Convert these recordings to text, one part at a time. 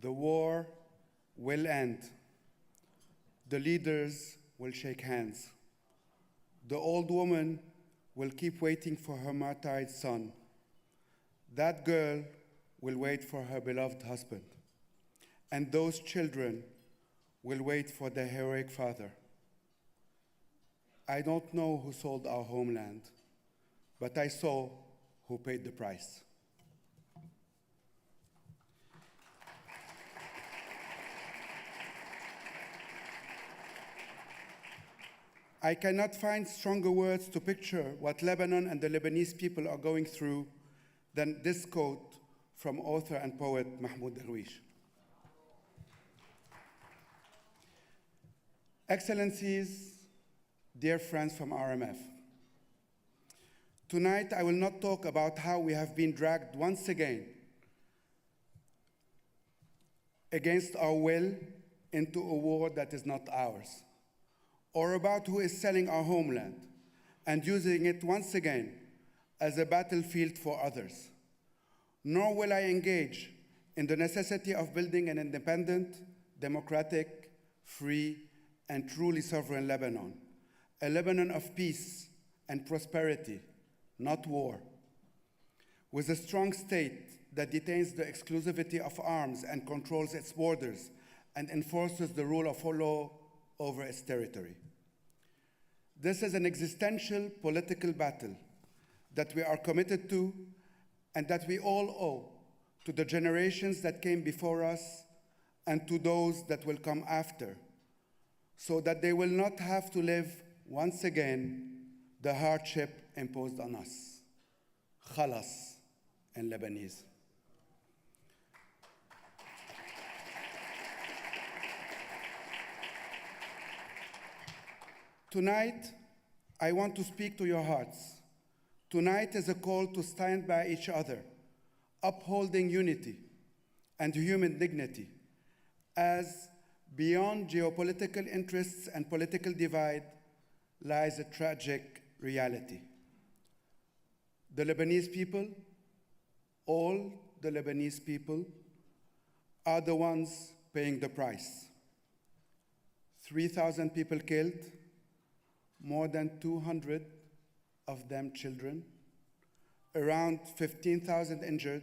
The war will end. The leaders will shake hands. The old woman will keep waiting for her martyred son. That girl will wait for her beloved husband. And those children will wait for their heroic father. I don't know who sold our homeland, but I saw who paid the price. I cannot find stronger words to picture what Lebanon and the Lebanese people are going through than this quote from author and poet Mahmoud Darwish. Excellencies, dear friends from RMF, tonight I will not talk about how we have been dragged once again against our will into a war that is not ours, or about who is selling our homeland and using it once again as a battlefield for others. Nor will I engage in the necessity of building an independent, democratic, free, and truly sovereign Lebanon, a Lebanon of peace and prosperity, not war, with a strong state that detains the exclusivity of arms and controls its borders and enforces the rule of law over its territory. This is an existential political battle that we are committed to and that we all owe to the generations that came before us and to those that will come after, so that they will not have to live once again the hardship imposed on us. Khalas in Lebanese. Tonight, I want to speak to your hearts. Tonight is a call to stand by each other, upholding unity and human dignity, as beyond geopolitical interests and political divide lies a tragic reality. The Lebanese people, all the Lebanese people, are the ones paying the price. 3,000 people killed, more than 200 of them children, around 15,000 injured,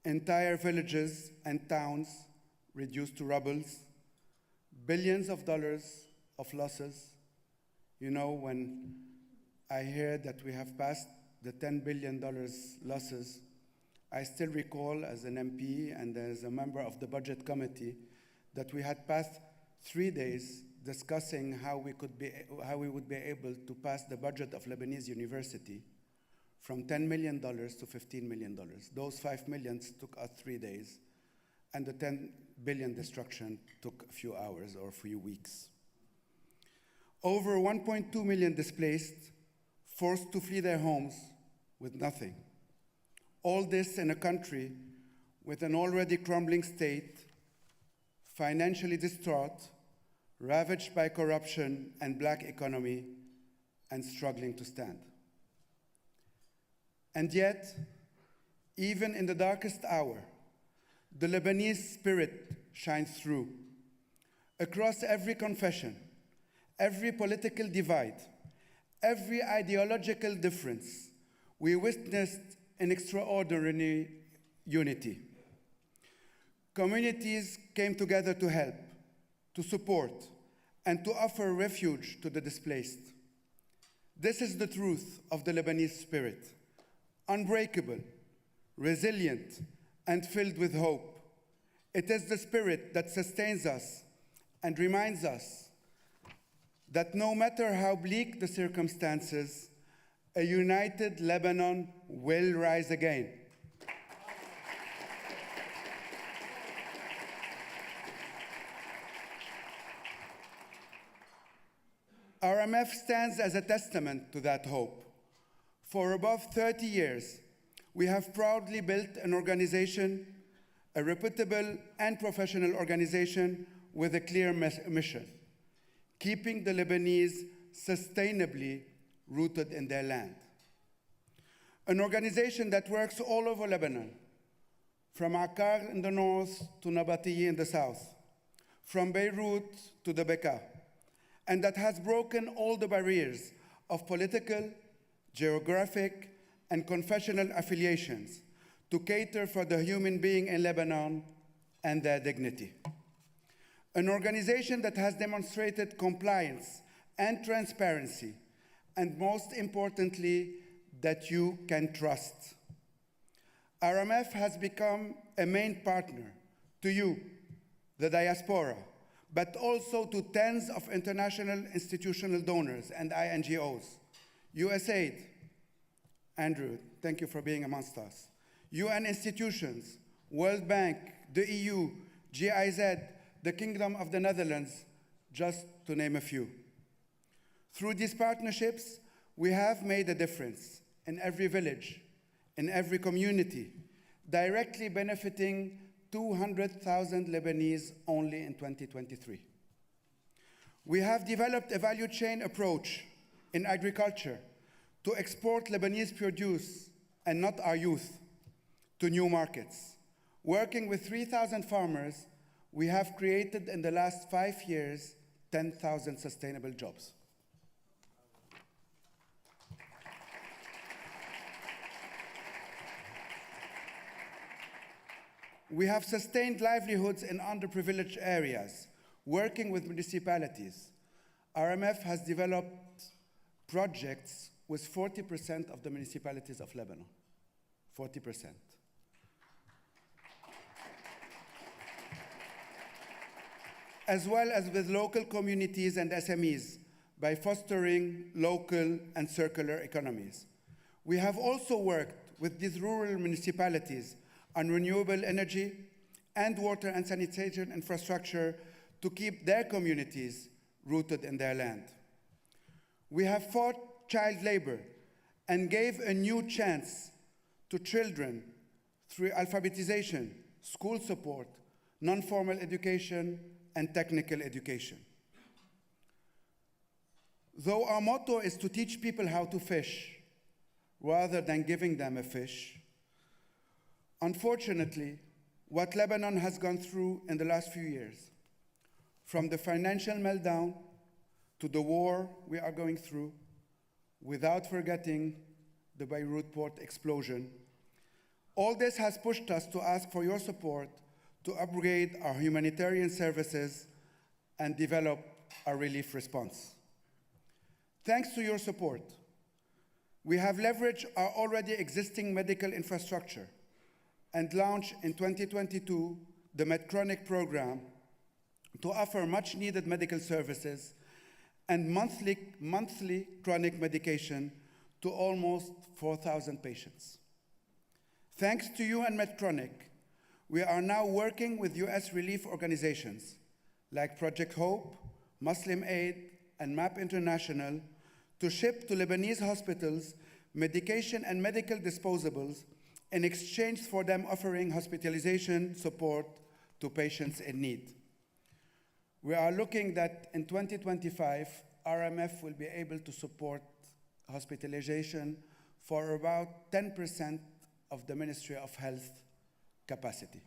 entire villages and towns reduced to rubble, billions of dollars of losses. You know, when I hear that we have passed the $10 billion losses, I still recall as an MP and as a member of the budget committee that we had passed 3 days discussing how we would be able to pass the budget of Lebanese university from $10 million to $15 million. Those 5 million took us 3 days, and the 10 billion destruction took a few hours or a few weeks. Over 1.2 million displaced, forced to flee their homes with nothing. All this in a country with an already crumbling state, financially distraught, ravaged by corruption and black economy, and struggling to stand. And yet, even in the darkest hour, the Lebanese spirit shines through. Across every confession, every political divide, every ideological difference, we witnessed an extraordinary unity. Communities came together to help, to support, and to offer refuge to the displaced. This is the truth of the Lebanese spirit, unbreakable, resilient, and filled with hope. It is the spirit that sustains us and reminds us that no matter how bleak the circumstances, a united Lebanon will rise again. RMF stands as a testament to that hope. For above 30 years, we have proudly built an organization, a reputable and professional organization with a clear mission, keeping the Lebanese sustainably rooted in their land. An organization that works all over Lebanon, from Akkar in the north to Nabatieh in the south, from Beirut to the Bekaa, and that has broken all the barriers of political, geographic, and confessional affiliations to cater for the human being in Lebanon and their dignity. An organization that has demonstrated compliance and transparency, and most importantly, that you can trust. RMF has become a main partner to you, the diaspora, but also to tens of international institutional donors and INGOs, USAID, Andrew, thank you for being amongst us, UN institutions, World Bank, the EU, GIZ, the Kingdom of the Netherlands, just to name a few. Through these partnerships, we have made a difference in every village, in every community, directly benefiting 200,000 Lebanese only in 2023. We have developed a value chain approach in agriculture to export Lebanese produce, and not our youth, to new markets. Working with 3,000 farmers, we have created in the last 5 years 10,000 sustainable jobs. We have sustained livelihoods in underprivileged areas, working with municipalities. RMF has developed projects with 40% of the municipalities of Lebanon, 40%. As well as with local communities and SMEs by fostering local and circular economies. We have also worked with these rural municipalities on renewable energy and water and sanitation infrastructure to keep their communities rooted in their land. We have fought child labor and gave a new chance to children through alphabetization, school support, non-formal education, and technical education. Though our motto is to teach people how to fish rather than giving them a fish, unfortunately, what Lebanon has gone through in the last few years, from the financial meltdown to the war we are going through, without forgetting the Beirut port explosion, all this has pushed us to ask for your support to upgrade our humanitarian services and develop a relief response. Thanks to your support, we have leveraged our already existing medical infrastructure and launched in 2022 the Medchronic program to offer much needed medical services and monthly chronic medication to almost 4,000 patients. Thanks to you and Medchronic, we are now working with US relief organizations like Project Hope, Muslim Aid, and MAP International to ship to Lebanese hospitals medication and medical disposables in exchange for them offering hospitalization support to patients in need. We are looking that in 2025, RMF will be able to support hospitalization for about 10% of the Ministry of Health capacity.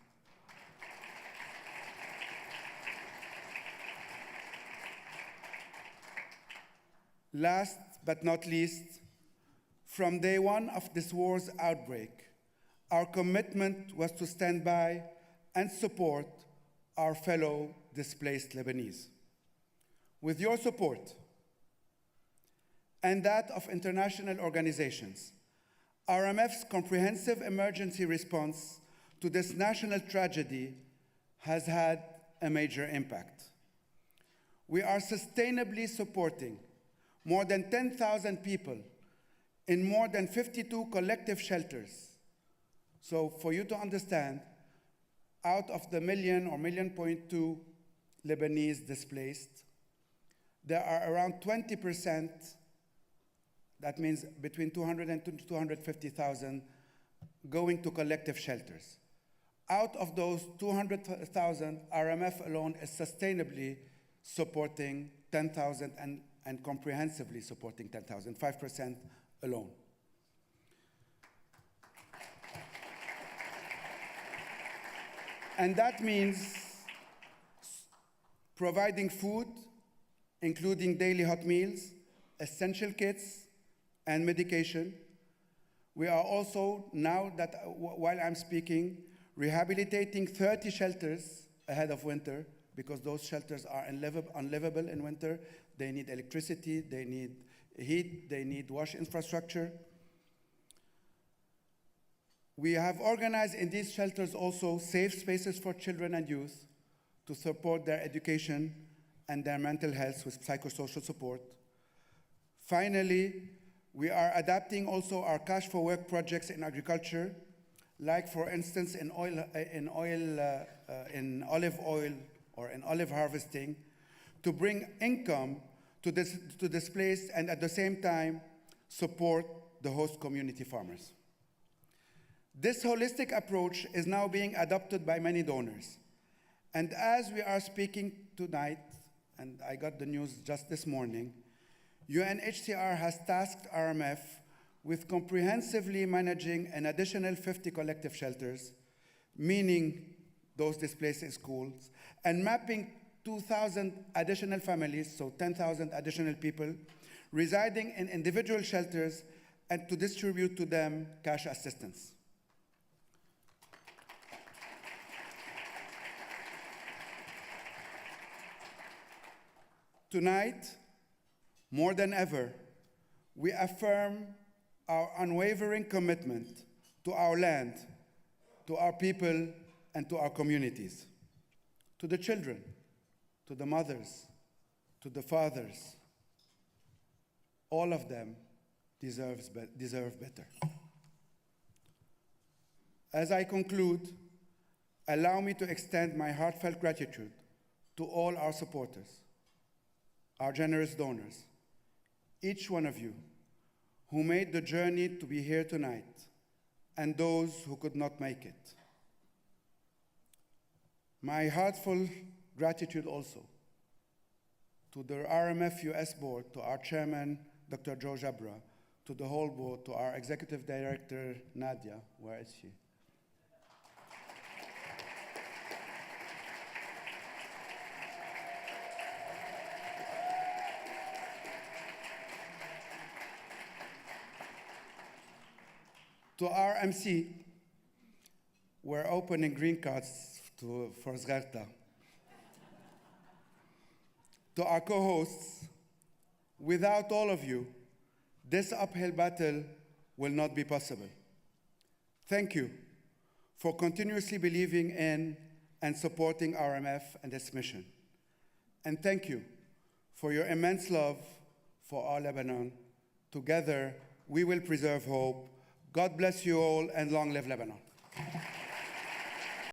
Last but not least, from day one of this war's outbreak, our commitment was to stand by and support our fellow displaced Lebanese. With your support and that of international organizations, RMF's comprehensive emergency response to this national tragedy has had a major impact. We are sustainably supporting more than 10,000 people in more than 52 collective shelters. So for you to understand, out of the million or 1.2 million Lebanese displaced, there are around 20%, that means between 200 and 250,000, going to collective shelters. Out of those 200,000, RMF alone is sustainably supporting 10,000 and comprehensively supporting 10,000, 5% alone. And that means providing food, including daily hot meals, essential kits, and medication. We are also, now that while I'm speaking, rehabilitating 30 shelters ahead of winter, because those shelters are unlivable in winter. They need electricity, they need heat, they need wash infrastructure. We have organized in these shelters also safe spaces for children and youth to support their education and their mental health with psychosocial support. Finally, we are adapting also our cash for work projects in agriculture, like for instance in olive oil or in olive harvesting, to bring income to displaced and at the same time support the host community farmers. This holistic approach is now being adopted by many donors. And as we are speaking tonight, and I got the news just this morning, UNHCR has tasked RMF with comprehensively managing an additional 50 collective shelters, meaning those displaced in schools, and mapping 2,000 additional families, so 10,000 additional people, residing in individual shelters, and to distribute to them cash assistance. Tonight, more than ever, we affirm our unwavering commitment to our land, to our people, and to our communities, to the children, to the mothers, to the fathers. All of them deserve better. As I conclude, allow me to extend my heartfelt gratitude to all our supporters, our generous donors, each one of you who made the journey to be here tonight, and those who could not make it. My heartfelt gratitude also to the RMF US board, to our chairman, Dr. Joe Jabra, to the whole board, to our executive director, Nadia, where is she? To our MC, we're opening green cards for Zgarta. To our co-hosts, without all of you, this uphill battle will not be possible. Thank you for continuously believing in and supporting RMF and its mission. And thank you for your immense love for our Lebanon. Together, we will preserve hope. God bless you all, and long live Lebanon.